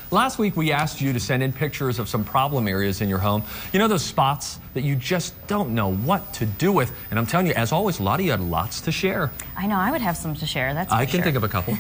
Last week we asked you to send in pictures of some problem areas in your home. You know those spots that you just don't know what to do with? And I'm telling you, as always, a lot of you had lots to share. I know, I would have some to share, that's for I can think of a couple.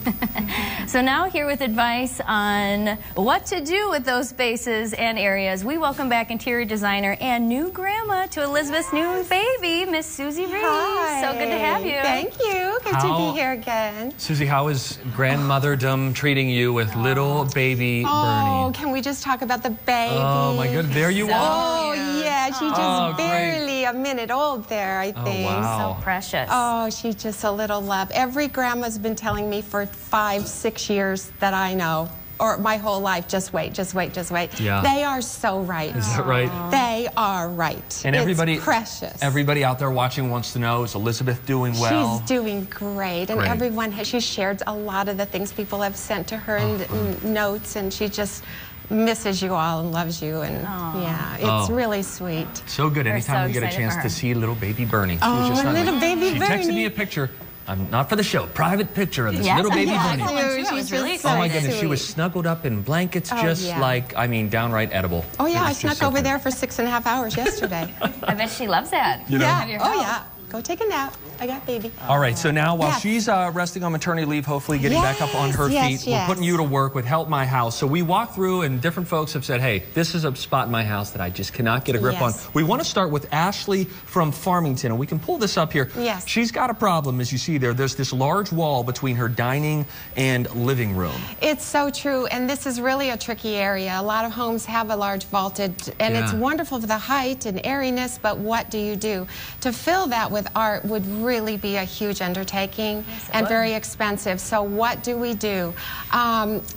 So now here with advice on what to do with those spaces and areas, we welcome back interior designer and new grandma to Elizabeth's new baby, Miss Susie Ries. Hi. So good to have you. Thank you. Good to be here again. Susie, how is grandmotherdom treating you with little baby Bernie? Oh, can we just talk about the baby? Oh my goodness, there you are. Oh yeah, she's just barely a minute old there, I think. Oh, wow. So precious. Oh, she's just a little love. Every grandma's been telling me for 5, 6 years that I know, or my whole life, just wait, just wait, just wait. Yeah. They are so right. Is that right? They are right. And it's precious. Everybody out there watching wants to know, is Elizabeth doing well? She's doing great. And everyone has, she's shared a lot of the things people have sent to her and notes, and she just misses you all and loves you, and yeah, it's really sweet. So good. Anytime we get a chance to see little baby Bernie. She was just little baby Bernie. She texted me a picture. Not for the show, private picture of this little baby Bernie. I was really excited. Oh my goodness, she was snuggled up in blankets, just like, I mean, downright edible. Oh yeah, I snuck over there for 6.5 hours yesterday. I bet she loves that. You know? Yeah. Oh yeah. Go take a nap. I got baby. All right, so now while she's resting on maternity leave, hopefully getting back up on her feet, we're putting you to work with Help My House. So we walk through and different folks have said, hey, this is a spot in my house that I just cannot get a grip on. We want to start with Ashley from Farmington, and we can pull this up here. Yes. She's got a problem, as you see there. There's this large wall between her dining and living room. It's so true, and this is really a tricky area. A lot of homes have a large vaulted, and it's wonderful for the height and airiness, but what do you do? To fill that with art would really be a huge undertaking and very expensive. So what do we do?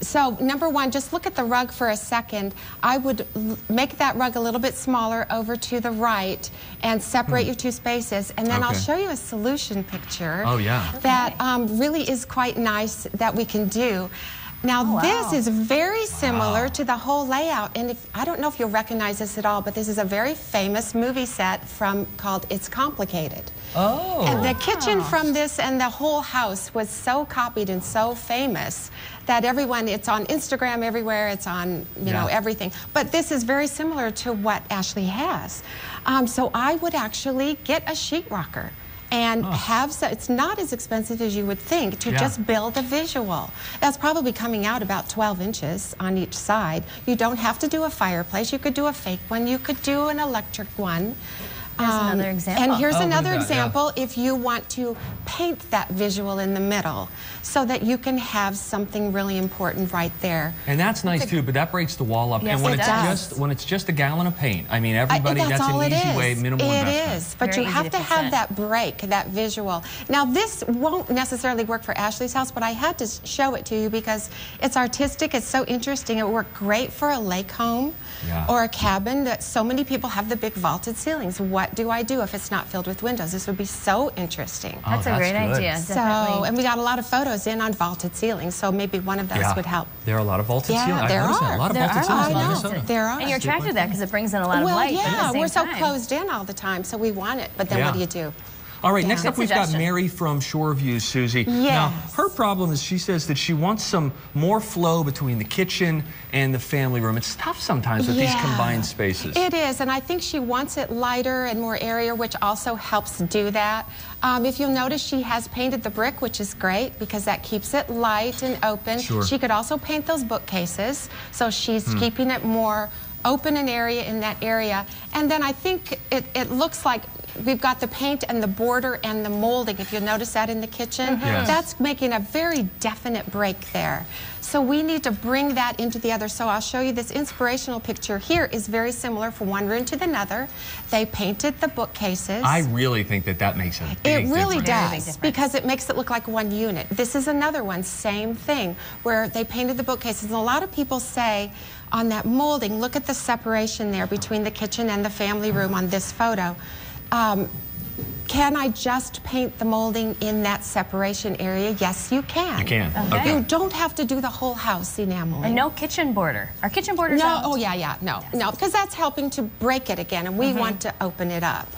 So number one, just look at the rug for a second. I would make that rug a little bit smaller over to the right and separate your two spaces, and then I'll show you a solution picture that really is quite nice that we can do. Now this is very similar to the whole layout, and I don't know if you'll recognize this at all, but this is a very famous movie set called It's Complicated. Oh. And the kitchen from this and the whole house was so copied and so famous that everyone, it's on Instagram everywhere, it's on, you know, everything. But this is very similar to what Ashley has. So I would actually get a sheetrocker and it's not as expensive as you would think to just build a visual. That's probably coming out about 12 inches on each side. You don't have to do a fireplace. You could do a fake one. You could do an electric one. Here's another example. And here's another example if you want to paint that visual in the middle so that you can have something really important right there. And that's nice too, but that breaks the wall up. And when it's just a gallon of paint, I mean, everybody, that's an easy way, minimal investment. It is, but you have to have that break, that visual. Now this won't necessarily work for Ashley's house, but I had to show it to you because it's artistic, it's so interesting. It worked great for a lake home or a cabin that so many people have the big vaulted ceilings. What do I do if it's not filled with windows? This would be so interesting. That's a great idea. So, and we got a lot of photos in on vaulted ceilings, so maybe one of those would help. There are a lot of vaulted ceilings. There are. A lot of vaulted ceilings in Minnesota. There are. And you're attracted to that because it brings in a lot of light. Well, at the same we're so time. closed in all the time, so we want it. But then what do you do? All right, next up we've got Mary from Shoreview, Susie. Now, her problem is she says that she wants some more flow between the kitchen and the family room. It's tough sometimes with these combined spaces. It is, and I think she wants it lighter and more airier, which also helps do that. If you'll notice, she has painted the brick, which is great because that keeps it light and open. She could also paint those bookcases, so she's keeping it more open and area in that area. And then I think it looks like we've got the paint and the border and the molding, if you'll notice that in the kitchen. That's making a very definite break there. So we need to bring that into the other. So I'll show you this inspirational picture here is very similar from one room to the other. They painted the bookcases. I really think that makes a big difference. It really does, because it makes it look like one unit. This is another one, same thing, where they painted the bookcases. And a lot of people say on that molding, look at the separation there between the kitchen and the family room on this photo. Can I just paint the molding in that separation area? Yes, you can. You can. You don't have to do the whole house enameling. And no kitchen border. Are kitchen borders out? Oh, no, because that's helping to break it again, and we want to open it up.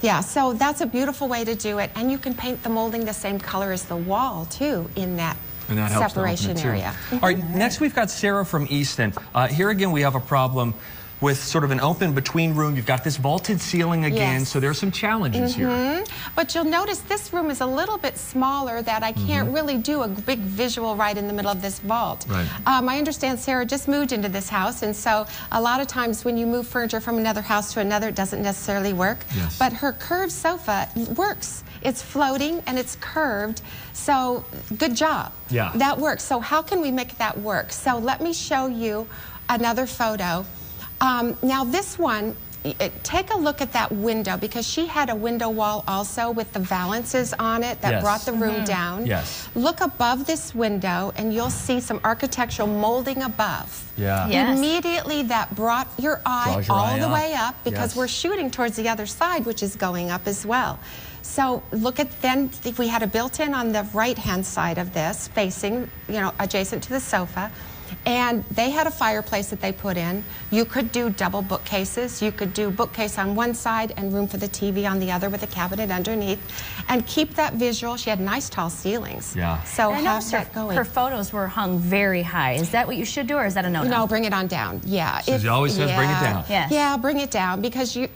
Yeah, so that's a beautiful way to do it, and you can paint the molding the same color as the wall, too, in that And that helps separation area. All right, next we've got Sarah from Easton. Here again we have a problem with sort of an open between room. You've got this vaulted ceiling again, so there's some challenges here. But you'll notice this room is a little bit smaller, that I can't really do a big visual right in the middle of this vault. Right. I understand Sarah just moved into this house, and so a lot of times when you move furniture from another house to another, it doesn't necessarily work. Yes. But her curved sofa works. It's floating and it's curved, so good job. Yeah. That works. So how can we make that work? So let me show you another photo. Now this one, take a look at that window, because she had a window wall also with the valances on it that brought the room down. Yes. Look above this window and you'll see some architectural molding above. Yeah. Yes. Immediately that brought your eye all the way up, because Yes. we're shooting towards the other side, which is going up as well. So look at then, if we had a built-in on the right-hand side of this, facing, you know, adjacent to the sofa, and they had a fireplace that they put in. You could do double bookcases. You could do bookcase on one side and room for the TV on the other with a cabinet underneath, and keep that visual. She had nice tall ceilings. Yeah. So I have that going. Her photos were hung very high. Is that what you should do, or is that a no-no? No, bring it on down. Yeah. Susie always says bring it down. Yes. Yeah, bring it down, because you.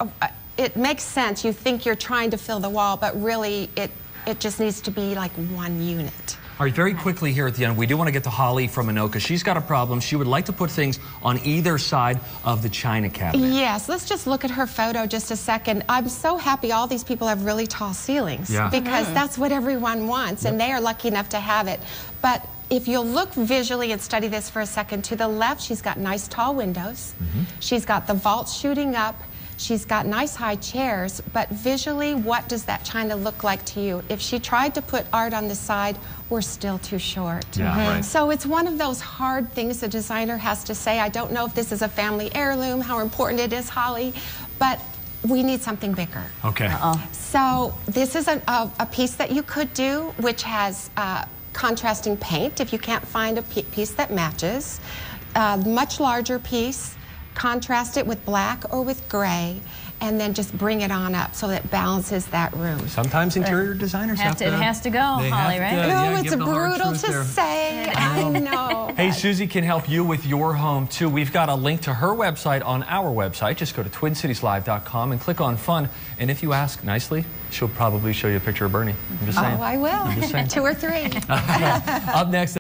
It makes sense. You think you're trying to fill the wall, but really it just needs to be like one unit. All right, very quickly here at the end, we do want to get to Holly from Anoka. She's got a problem. She would like to put things on either side of the china cabinet. Yes, let's just look at her photo just a second. I'm so happy all these people have really tall ceilings, because that's what everyone wants, and they are lucky enough to have it. But if you'll look visually and study this for a second, to the left, she's got nice tall windows. She's got the vault shooting up. She's got nice high chairs, but visually, what does that china look like to you? If she tried to put art on the side, we're still too short. Yeah, right. So it's one of those hard things the designer has to say. I don't know if this is a family heirloom, how important it is, Holly, but we need something bigger. Okay. So this is a piece that you could do, which has contrasting paint if you can't find a piece that matches. Much larger piece. Contrast it with black or with gray, and then just bring it on up so that it balances that room. Sometimes interior designers have to. It has to go, Holly, right? No, it's brutal to say. I know. Hey, Susie can help you with your home, too. We've got a link to her website on our website. Just go to TwinCitiesLive.com and click on Fun. And if you ask nicely, she'll probably show you a picture of Bernie. I'm just saying. Oh, I will. I'm just saying. 2 or 3. Up next.